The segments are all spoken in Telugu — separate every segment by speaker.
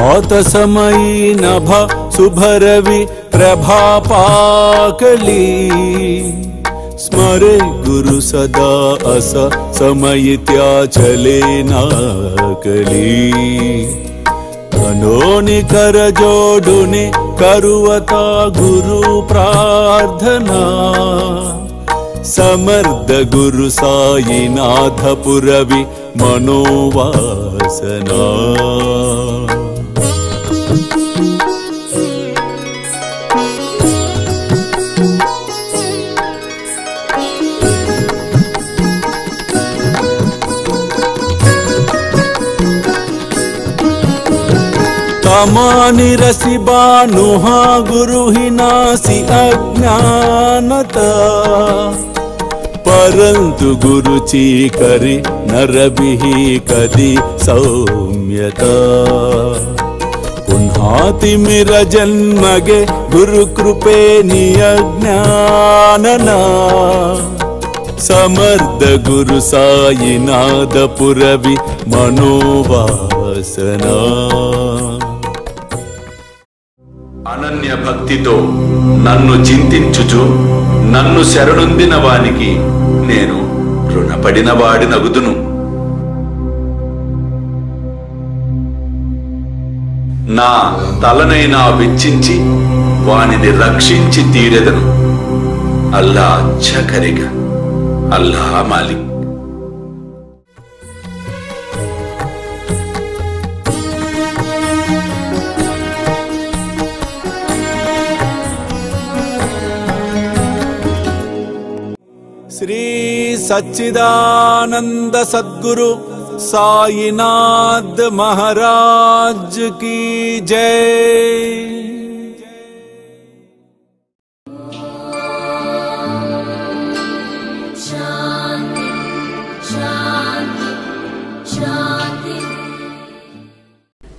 Speaker 1: प्रभात समयी नभ शुभरवि प्रभापाकली स्मरे गुरु सदा अस समयित्या चले नाकली धनोनि कर जोडुनि करुवता गुरु प्रार्थना समर्थ गुरु साईनाथ पुरवि मनोवासना तमानि रसि बानुहा गुरु ही नासी अज्ञानता परंतु गुरु ची करी नरबिहि कदी सौम्यता पुन्हाति मिर जन्मगे गुरु कृपे नियज्ञानना समर्थ गुरु साईनाथ पुरवि मनोवासना
Speaker 2: అనన్య భక్తితో నన్ను చింతించుచు నన్ను శరణొందిన వానికి నేను రుణపడిన వాడినగుదును. నా తలనైనా వెచ్చించి వానిని రక్షించి తీరెదను. అల్లా అచ్చా కరేగా, అల్లా మాలిక్.
Speaker 1: श्री सच्चिदानंद सद्गुरु साईनाथ महाराज की जय।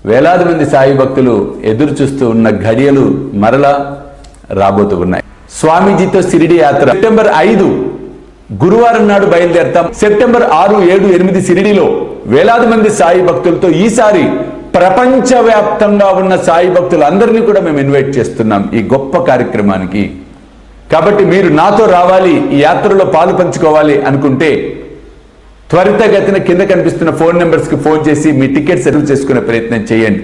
Speaker 3: వేలాది మంది సాయి భక్తులు ఎదురు చూస్తూ ఉన్న ఘడియలు మరలా రాబోతూ ఉన్నాయి. స్వామీజీతో షిరిడి యాత్ర సెప్టెంబర్ 5 గురువారం నాడు బయలుదేరతాం. సెప్టెంబర్ 6, 7, 8 షిరిడిలో వేలాది మంది సాయి భక్తులతో ఈసారి ప్రపంచవ్యాప్తంగా ఉన్న సాయి భక్తులందరినీ కూడా మేము ఇన్వైట్ చేస్తున్నాం ఈ గొప్ప కార్యక్రమానికి. కాబట్టి మీరు నాతో రావాలి, ఈ యాత్రలో పాలు పంచుకోవాలి అనుకుంటే త్వరితగతిన కింద కనిపిస్తున్న ఫోన్ నెంబర్స్కి ఫోన్ చేసి మీ టికెట్ సెటిల్ చేసుకునే ప్రయత్నం చేయండి.